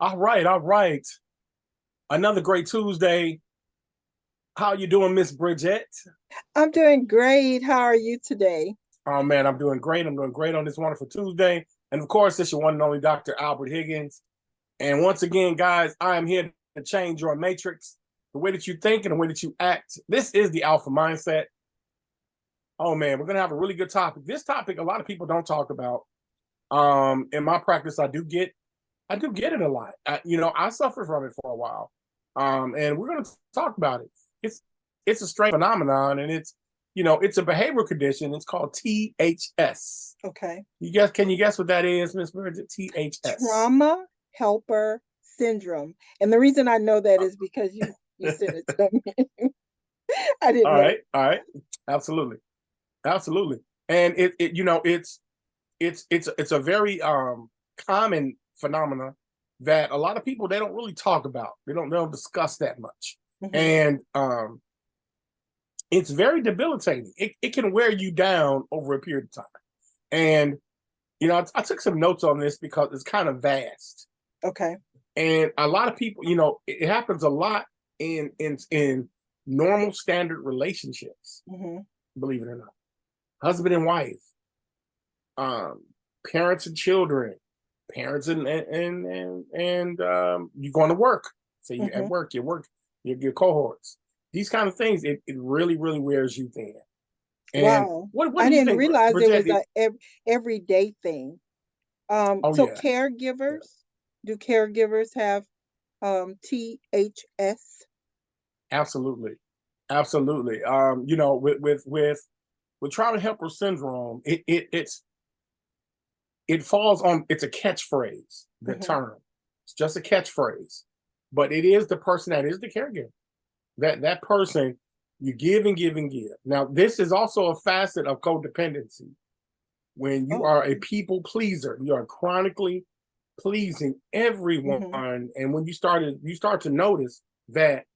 All right, all right. Another great Tuesday. How you doing, Miss Bridget? I'm doing great. How are you today? Oh man, I'm doing great. I'm doing great on this wonderful Tuesday. And of course, it's your one and only Dr. Albert Higgins. And once again, guys, I am here to change your matrix, the way that you think and the way that you act. This is the alpha mindset. Oh man, we're gonna have a really good topic. This topic a lot of people don't talk about. In my practice, I do get it a lot. I suffered from it for a while. And we're going to talk about it. It's a strange phenomenon, and it's a behavioral condition. It's called THS. Okay. Can you guess what that is, Miss Bridget? THS. Trauma Helper Syndrome. And the reason I know that is because you said it to me. I didn't All know. right, all right. Absolutely. Absolutely. And it's a very common phenomena that a lot of people they don't really talk about. They don't discuss that much. Mhm. And it's very debilitating. It can wear you down over a period of time. And I took some notes on this because it's kind of vast. Okay. And a lot of people, it happens a lot in normal standard relationships, Mhm. believe it or not. Husband and wife, um, parents and children, parents and you're going to work. So you at Mhm. work, your cohorts. These kind of things, it really, really wears you thin. And Wow. what I do you didn't think, realize it Bridget? was a everyday thing. Oh So yeah, caregivers, do caregivers have THS? absolutely, absolutely. With trauma helper syndrome, it falls on it's a catchphrase, the Mhm. term. It's just a catchphrase, but it is the person that is the caregiver. That person, you give and give and give. Now, this is also a facet of codependency. When you Oh. are a people pleaser, you are chronically pleasing everyone, Mhm. and when you start to notice that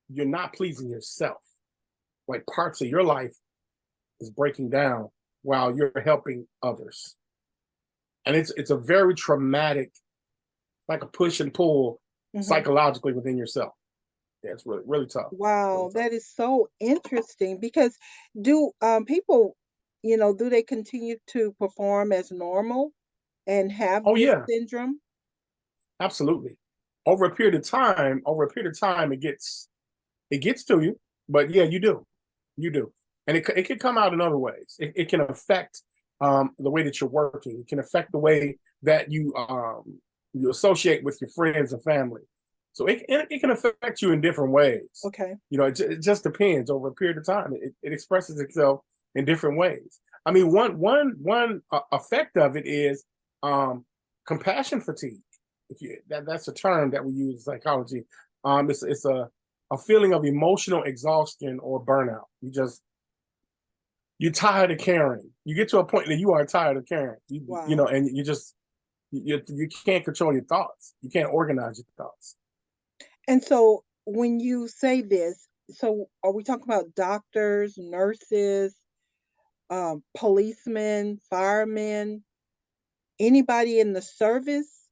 you're not pleasing yourself, like parts of your life is breaking down while you're helping others, and it's a very traumatic, like a push and pull Mhm. psychologically within yourself. Yeah, it's really really tough, really Wow, tough. that is so interesting because do people, do they continue to perform as normal and have Oh this yeah, syndrome? absolutely. Over a period of time, it gets to you, but yeah, you do, and it can come out in other ways. It can affect the way that you're working. It can affect the way that you associate with your friends and family. So it can affect you in different ways. Okay. It just depends over a period of time. It expresses itself in different ways. I mean, one effect of it is um, compassion fatigue. That's a term that we use in psychology. It's a feeling of emotional exhaustion or burnout. You're tired of caring. You get to a point that you are tired of caring. Wow. And you can't control your thoughts. You can't organize your thoughts. And so when you say this, so are we talking about doctors, nurses, policemen, firemen, anybody in the service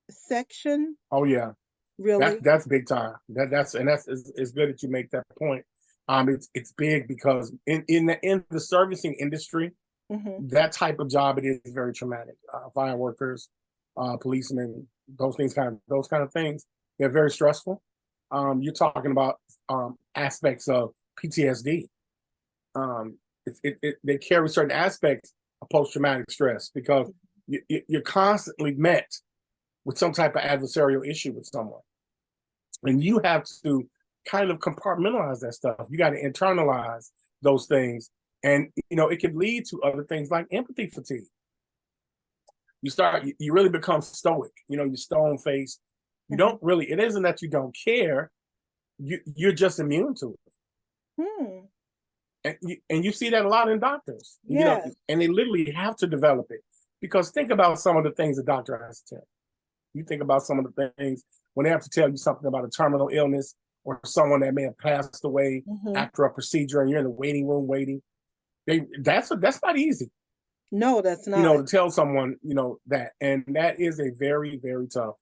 section? Oh yeah, Really? that's big time. That's it's good that you make that point. It's big because in the servicing industry, Mm-hmm. that type of job it is very traumatic. Fire workers, policemen, those kind of things. They're very stressful. You're talking about aspects of PTSD. They carry certain aspects of post traumatic stress because you're constantly met with some type of adversarial issue with someone, and you have to kind of compartmentalize that stuff. You got to internalize those things, and it can lead to other things like empathy fatigue. You really become stoic. You're stone faced. You Mm-hmm. don't really. It isn't that you don't care. You're just immune to it, Hmm. and you see that a lot in doctors. Yes. And they literally have to develop it because think about some of the things the doctor has to tell you. You think about some of the things when they have to tell you something about a terminal illness or someone that may have passed away Mm-hmm. after a procedure, and you're in the waiting room waiting. That's not easy. No, that's not. To tell someone, that. And that is a very, very tough.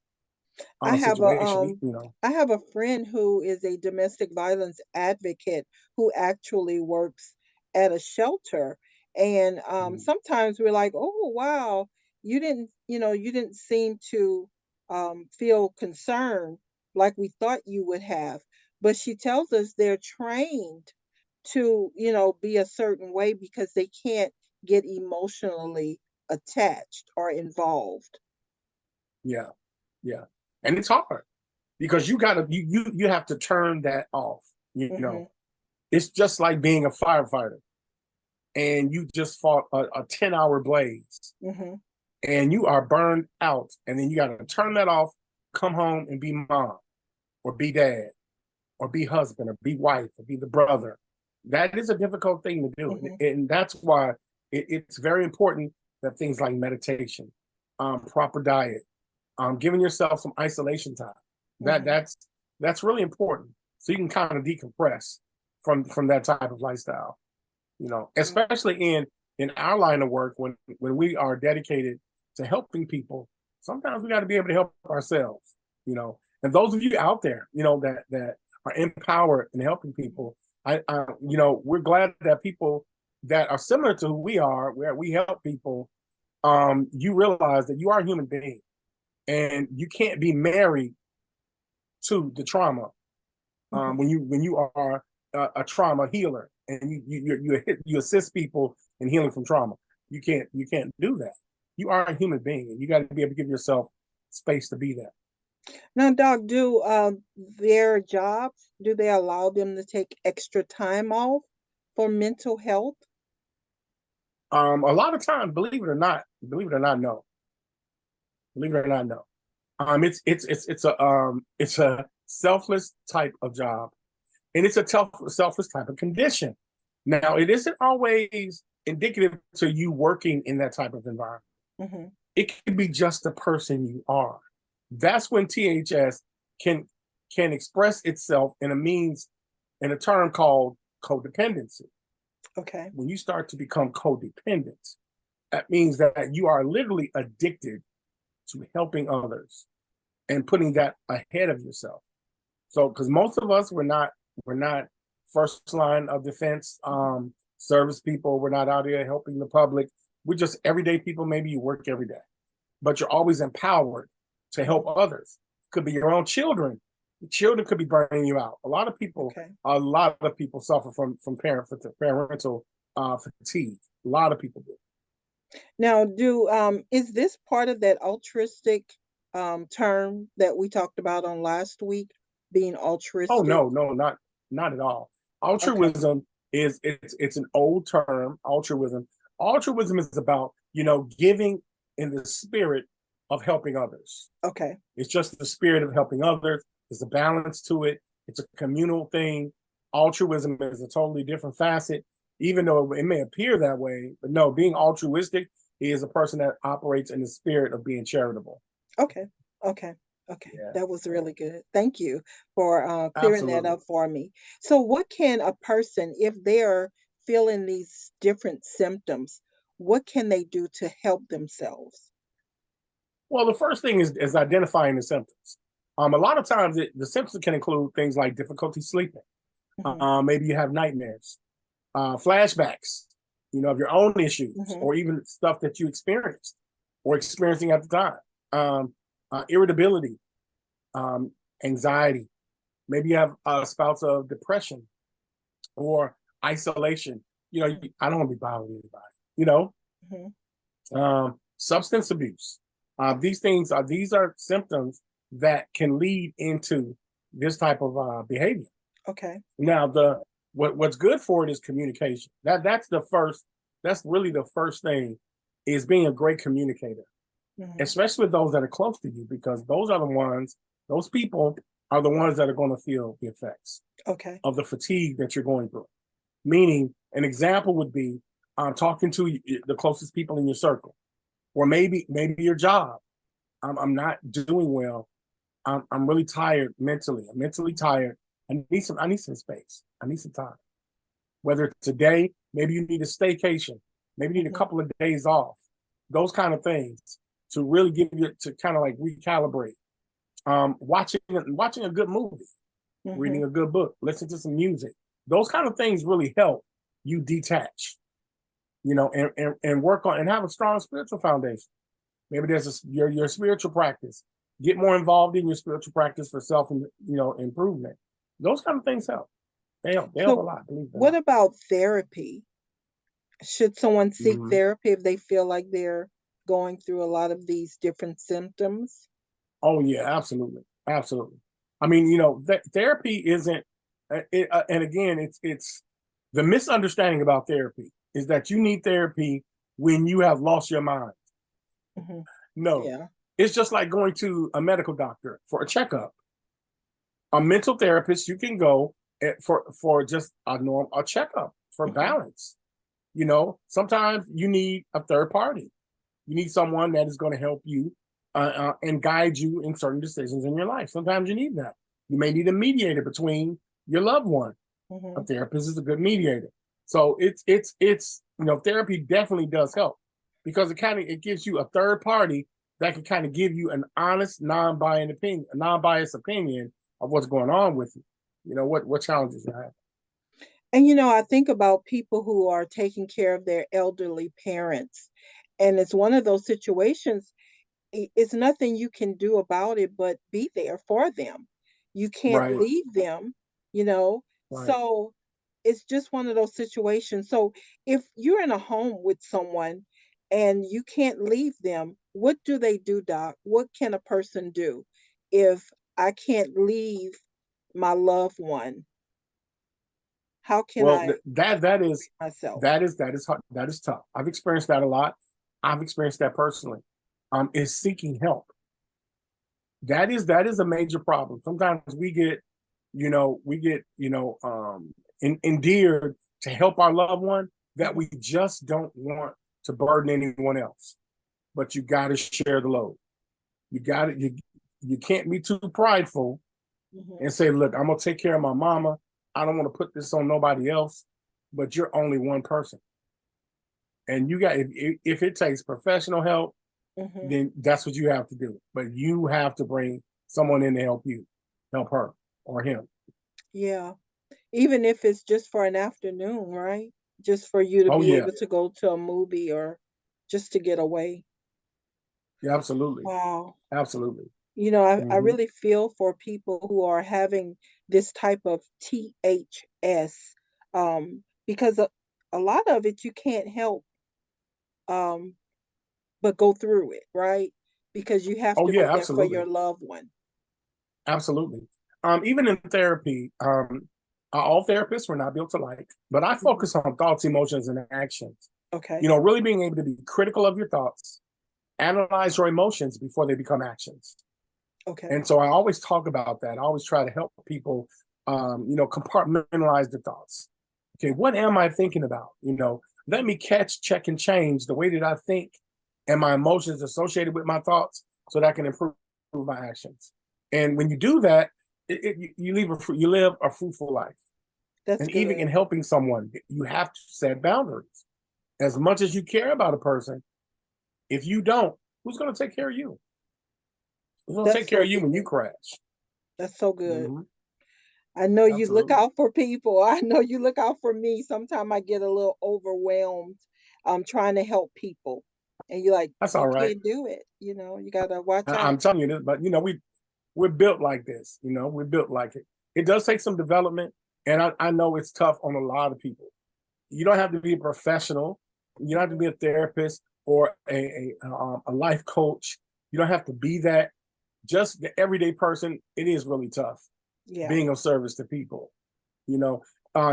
I have a situation. I have a friend who is a domestic violence advocate who actually works at a shelter. And Mhm. sometimes we're like, oh wow, you didn't seem to feel concerned like we thought you would have. But she tells us they're trained to, be a certain way because they can't get emotionally attached or involved. Yeah, yeah, and it's hard because you have to turn that off. Mhm. It's just like being a firefighter and you just fought a 10-hour blaze Mhm. and you are burned out, and then you got to turn that off, come home and be mom or be dad or be husband or be wife or be the brother. That is a difficult thing to do, Mhm. and that's why it's very important that things like meditation, proper diet, giving yourself some isolation time. That Mhm. that's that's really important, so you can kind of decompress from that type of lifestyle. Mm. Especially in our line of work, when we are dedicated to helping people, sometimes we got to be able to help ourselves. And those of you out there, that are empowered in helping people, we're glad that people that are similar to who we are, where we help people, you realize that you are a human being and you can't be married to the trauma. Mhm. When you are a trauma healer and you assist people in healing from trauma, you can't do that. You are a human being and you got to be able to give yourself space to be that. Now, Doc, do their jobs, do they allow them to take extra time off for mental health? A lot of times, believe it or not, no. Believe it or not, no. It's a selfless type of job, and it's a selfless type of condition. Now, it isn't always indicative to you working in that type of environment. Mhm. It could be just the person you are. That's when THS can can express itself in a term called codependency. Okay. When you start to become codependent, that means that you are literally addicted to helping others and putting that ahead of yourself. So, because most of us we're not first line of defense, service people. We're not out here helping the public. We're just everyday people. Maybe you work every day, but you're always empowered to help Mhm. others. Could be your own children. The children could be burning you out. Okay. A lot of people suffer from parental fatigue. A lot of people do. Now, do is this part of that altruistic term that we talked about on last week, being Oh altruistic? no, no, not at all. Okay. Altruism it's an old term. Altruism is about giving in the spirit of helping others. Okay. It's just the spirit of helping others. There's a balance to it. It's a communal thing. Altruism is a totally different facet, even though it may appear that way. But no, being altruistic is a person that operates in the spirit of being charitable. Okay. Okay. Okay. Yeah, That was really good. Thank you for clearing that absolutely. up for me. So, what can a person, if they're feeling these different symptoms, what can they do to help themselves? Well, the first thing is identifying the symptoms. A lot of times the symptoms can include things like difficulty sleeping. Hmm. Maybe you have nightmares, flashbacks, of your own issues, Hmm. or even stuff that you experienced or experiencing at the time. Irritability, um, anxiety. Maybe you have spouts of depression or isolation. Hmm. I don't want to be bothering anybody. You know, Hmm. substance abuse. These are symptoms that can lead into this type of behavior. Okay. Now, what's good for it is communication. That's really the first thing, is being a great communicator, Hmm. especially with those that are close to you, because those people are the ones that are going to feel the effects Okay. of the fatigue that you're going through. Meaning, an example would be talking to the closest people in your circle, or maybe your job. I'm not doing well. I'm really tired mentally. I'm mentally tired. I need some space. I need some time. Whether it's a day, maybe you need a staycation, maybe you need a Hmm. couple of days off. Those kind of things to really give you to kind of like recalibrate watching a good movie, Mm-hmm. reading a good book, listening to some music. Those kind of things really help you detach, and work on and have a strong spiritual foundation. Maybe there's your spiritual practice. Get more involved in your spiritual practice for self, improvement. Those kind of things help. They help a So, lot. Believe it or what not. about therapy? Should someone seek Mhm. therapy if they feel like they're going through a lot of these different symptoms? Oh yeah, absolutely, absolutely. I mean, therapy isn't. And again, it's the misunderstanding about therapy is that you need therapy when you have lost your mind. Hmm. No, Yeah. it's just like going to a medical doctor for a checkup. A mental therapist, you can go for just a checkup for Hmm. balance. Sometimes you need a third party. You need someone that is going to help you and guide you in certain decisions in your life. Sometimes you need that. You may need a mediator between your loved one. A Hmm. therapist is a good mediator. So therapy definitely does help because it gives you a third party that can kind of give you an honest, non-biased opinion of what's going on with you. What challenges you have. And I think about people who are taking care of their elderly parents. And it's one of those situations, it's nothing you can do about it but be there for them. You can't Right, leave them, you know. right. So it's just one of those situations. So if you're in a home with someone and you can't leave them, what do they do, Doc? What can a person do if I can't leave my loved one? How can Well, I myself? that is hard. That is tough. I've experienced that a lot. I've experienced that personally. Is seeking help. That is a major problem. Sometimes we get endeared to help our loved one that Hmm. we just don't want to burden anyone else. But you got to share the load. You can't be too prideful Hmm. and say, look, I'm gonna take care of my mama. I don't want to put this on nobody else, but you're only one person. And if it takes professional help, Hmm. then that's what you have to do. But you have to bring someone in to help her or him. Yeah. Even if it's just for an afternoon, right? Just for you to Oh be yeah, able to go to a movie or just to get away. yeah, absolutely, Wow. absolutely. I Hmm. really feel for people who are having this type of THS, because a lot of it you can't help um, but go through it, right? Because you have Oh to be yeah, there for your absolutely, loved one. absolutely. Even in therapy, all therapists were not built alike, but I Hmm. focus on thoughts, emotions, and actions. Okay. Really being able to be critical of your thoughts, analyze your emotions before they become actions. Okay. And so I always talk about that. I always try to help people, compartmentalize the thoughts. Okay, what am I thinking about? Let me catch, check, and change the way that I think and my emotions associated with my thoughts so that I can improve my actions. And when you do that, you live a fruitful life. That's And even in good. helping someone, you have to set boundaries. As much as you care about a person, if you don't, who's going to take care of you? Who's going to take That's care so of you when you good. crash? That's so good. Hmm. I know you look Absolutely. out for people. I know you look out for me. Sometimes I get a little overwhelmed trying to help people. And you're like, That's you all right. can't do it. You got to watch I'm out. telling you this, but we're built like this. We're built like it. It does take some development, and I know it's tough on a lot of people. You don't have to be a professional. You don't have to Mhm. be a therapist or a life coach. You don't have to be that. Just the everyday person. It is really tough Yeah. being of service to people. You know,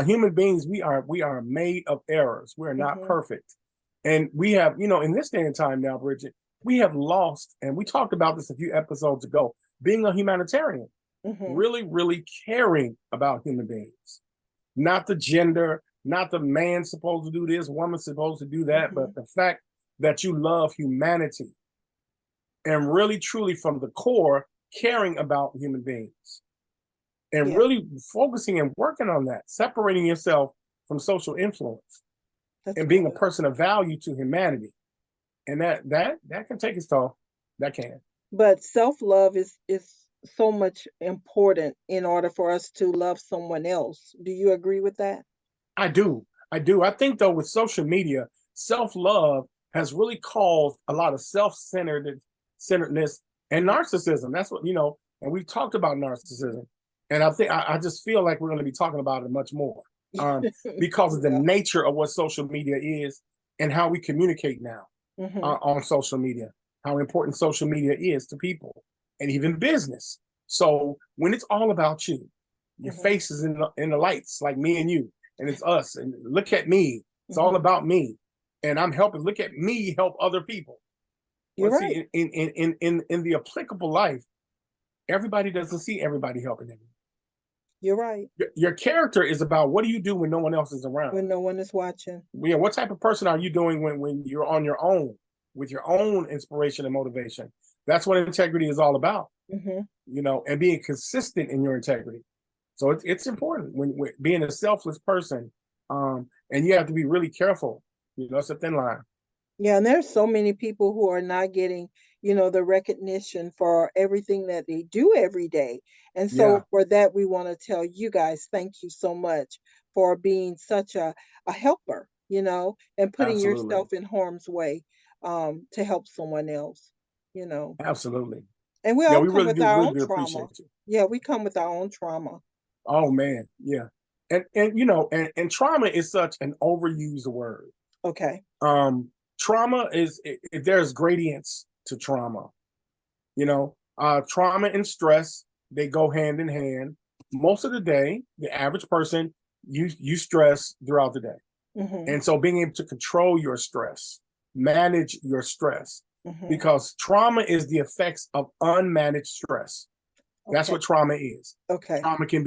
human beings, we are made of errors. We're not Hmm. perfect, and we have, in this day and time now, Bridget, we have lost, and we talked about this a few episodes ago. Being a humanitarian, Hmm. really, really caring about human beings, not the gender, not the man supposed to do this, woman supposed to do that, Hmm. but the fact that you love humanity and really, truly, from the core, caring about human beings and Yeah. really focusing and working on that, separating yourself from social influence That's and good. being a person of value to humanity. And that can take its toll. That can. But self-love is so much important in order for us to love someone else. Do you agree with that? I do. I do. I think though with social media, self-love has really caused a lot of centeredness and narcissism. That's what, and we've talked about narcissism. And I just feel like we're going to be talking about it much more. Because of the Yeah. nature of what social media is and how we communicate now on social media, how important social media is to people and even business. So when it's all about you, your face is in the lights, like me and you, and it's us, and look at me. It's all about me, and I'm helping. Look at me help other people. You're Well, right. see, in the applicable life, everybody doesn't see everybody helping them. You're right. Your character is about what do you do when no one else is around? When no one is watching. Yeah, what type of person are you doing when you're on your own with your own inspiration and motivation? That's what integrity is all about. And being consistent in your integrity. So it's important when being a selfless person, and you have to be really careful. It's a thin line. Yeah, and there's so many people who are not getting, the recognition for everything that they do every day. And Yeah, so for that, we want to tell you guys, thank you so much for being such a helper, and putting absolutely, yourself in harm's way to help someone else, you know. absolutely. And we Yeah, all we come with our really own do trauma. appreciate you. Yeah, we come with our own trauma. Oh man, yeah, and trauma is such an overused word. Okay. Trauma there's gradients to trauma. Trauma and stress, they go hand in hand. Most of the day, the average person, you stress throughout the day. And so being able to control your stress, manage your stress, because trauma is the effects of unmanaged stress. That's Okay. what trauma is. Okay. Trauma can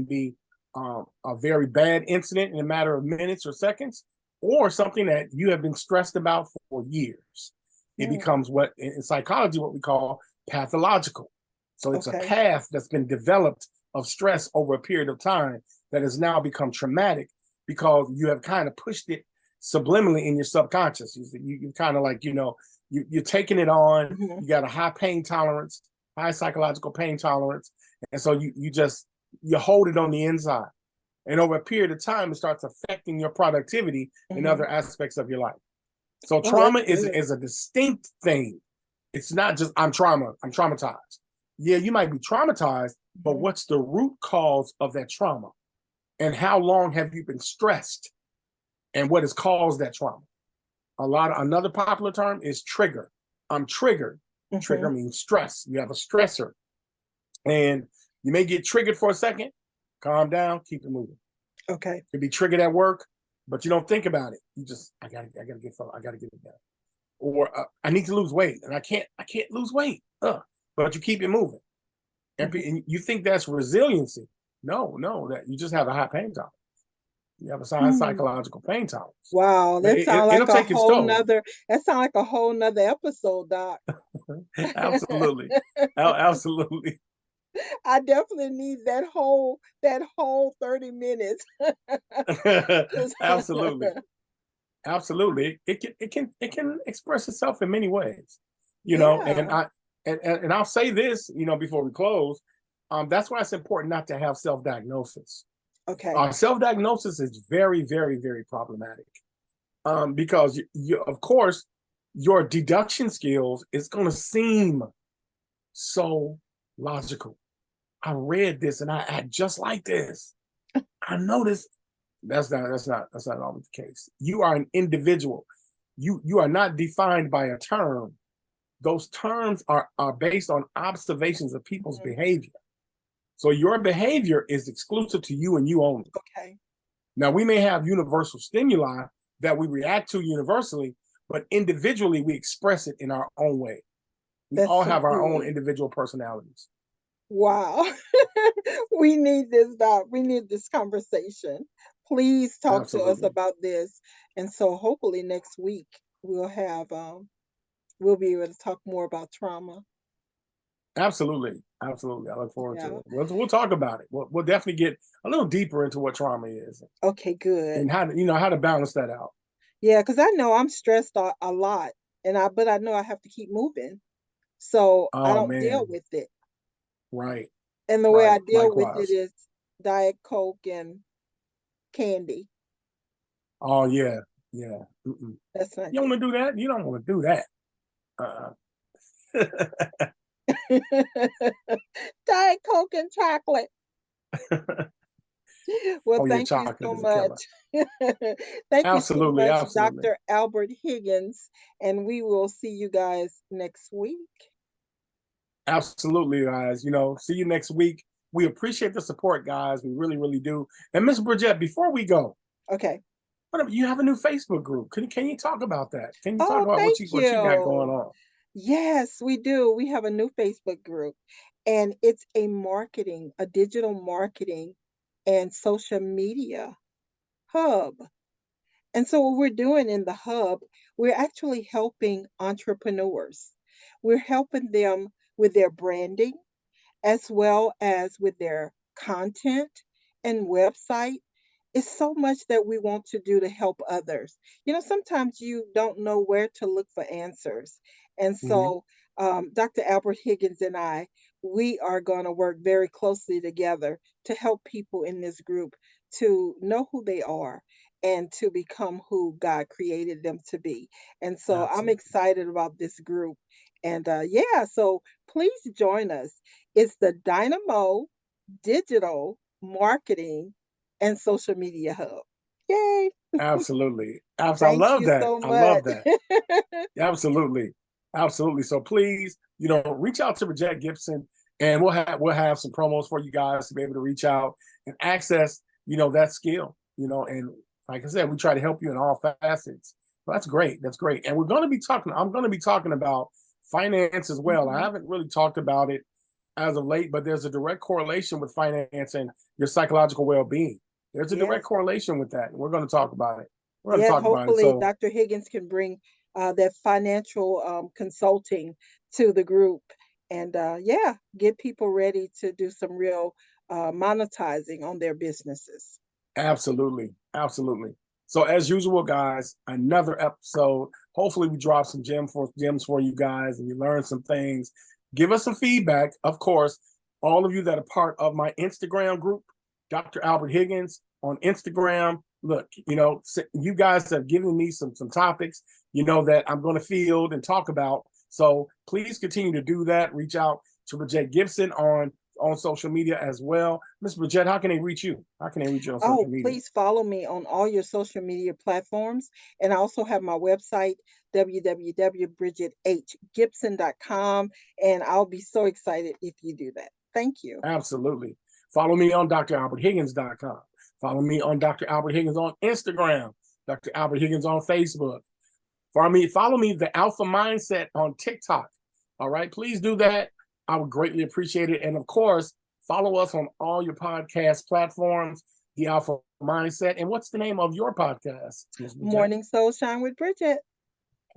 be a very bad incident in a matter of minutes or seconds, or something that you have been stressed about for years. It becomes what in psychology, what we call pathological. So it's a Okay. path that's been developed of stress over a period of time that has now become traumatic because you have kind of pushed it subliminally in your subconscious. You kind of like, you're taking it on. You got a high pain tolerance, high psychological pain tolerance. And so you hold it on the inside. And over a period of time, it starts affecting your productivity in other aspects of your life. So Oh, that's trauma good. is a distinct thing. It's not just I'm traumatized. Yeah, you might be traumatized, but what's the root cause of that trauma? And how long have you been stressed? And what has caused that trauma? Another popular term is trigger. I'm triggered. Trigger means stress. You have a stressor. And you may get triggered for a second, calm down, keep it moving. Okay. Could be triggered at work, but you don't think about it. You just, I gotta get it done. Or I need to lose weight, and I can't lose weight. But you keep it moving, and you think that's resiliency. No, that you just have a high pain tolerance. You have a high Hmm. psychological pain tolerance. Wow, But it'll take its toll. that sound like a whole nother episode, Doc. Absolutely, absolutely, I definitely need that whole 30 minutes. absolutely. Absolutely, it can express itself in many ways, Yeah. and I'll say this, before we close, that's why it's important not to have self-diagnosis. Okay. Self-diagnosis is very, very, very problematic, because of course, your deduction skills is going to seem so logical. I read this and I act just like this. I know this. That's not always the case. You are an individual. You are not defined by a term. Those terms are based on observations of people's behavior. So your behavior is exclusive to you and you only. Okay. Now we may have universal stimuli that we react to universally, but individually we express it in our own way. We That's all so have our own good. individual personalities. Wow. We need this, Doc. We need this conversation. Please talk to us Absolutely. about this. And so hopefully next week we'll be able to talk more about trauma. Absolutely. Absolutely. I look forward to Yeah. it. We'll talk about it. We'll definitely get a little deeper into what trauma is Okay, good. and how to balance that out. Yeah, because I know I'm stressed a lot, but I know I have to keep moving, so I Oh don't deal man. with it. Right. And the way Right. I deal with it Likewise. is Diet Coke and candy. Oh yeah. Yeah. Mm-mm. That's not You don't good. want to do that? You don't want to do that. Uh-uh. Diet Coke and chocolate. Well, Oh yeah, thank you chocolate so is a killer. much. Thank you so Absolutely, much, absolutely. Dr. Albert Higgins, and we will see you guys next week. Absolutely, guys. See you next week. We appreciate the support, guys. We really, really do. And Miss Bridget, before we go, Okay. you have a new Facebook group. Can you talk about that? Can you talk Oh, about thank what you got going you. on? Yes, we do. We have a new Facebook group, and it's a digital marketing and social media hub. And so, what we're doing in the hub, we're actually helping entrepreneurs. We're helping them with their branding as well as with their content and website. It's so much that we want to do to help others. Sometimes you don't know where to look for answers. And Hmm. so, Dr. Albert Higgins and we are going to work very closely together to help people in this group to know who they are and to become who God created them to be. And so I'm Absolutely. excited about this group. And yeah, so please join us. It's the Dynamo Digital Marketing and Social Media Hub. Yay! Absolutely. I Thank love you that. so I love much. that. Absolutely. Absolutely. So please, reach out to Bridget Gibson, and we'll have some promos for you guys to be able to reach out and access, that skill, and like I said, we try to help you in all facets. So that's great. That's great. And I'm going to be talking about finance as well. I Mhm. haven't really talked about it as of late, but there's a direct correlation with finance and your psychological well-being. There's a direct Yes. correlation with that. And we're going to talk about it. We're going to Yes. talk about it. Hopefully, So Dr. Higgins can bring that financial consulting to the group and, yeah, get people ready to do some real monetizing on their businesses. absolutely. Absolutely. So as usual, guys, another episode. Hopefully we drop some gems for you guys and you learn some things. Give us some feedback. Of course, all of you that are part of my Instagram group, Dr. Albert Higgins on Instagram. Look, you guys have given me some topics, that I'm going to field and talk about. So please continue to do that. Reach out to Bridget Gibson on social media as well. Miss Bridget, how can they reach you? How can they reach you on social Oh, media? please follow me on all your social media platforms. And I also have my website, www.bridgethgibson.com. And I'll be so excited if you do that. Thank you. Absolutely. Follow me on dralberthiggins.com. Follow me on Dr. Albert Higgins on Instagram, Dr. Albert Higgins on Facebook. Follow me, the Alpha Mindset on TikTok. All right, please do that. I would greatly appreciate it. And of course, follow us on all your podcast platforms, the Alpha Mindset. And what's the name of your podcast, Ms. Bridget? Morning Soulshine with Bridget.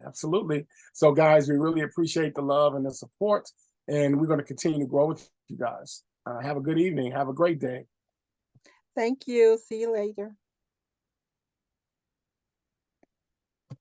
Absolutely. So, guys, we really appreciate the love and the support, and we're going to continue to grow with you guys. Have a good evening. Have a great day. Thank you. See you later.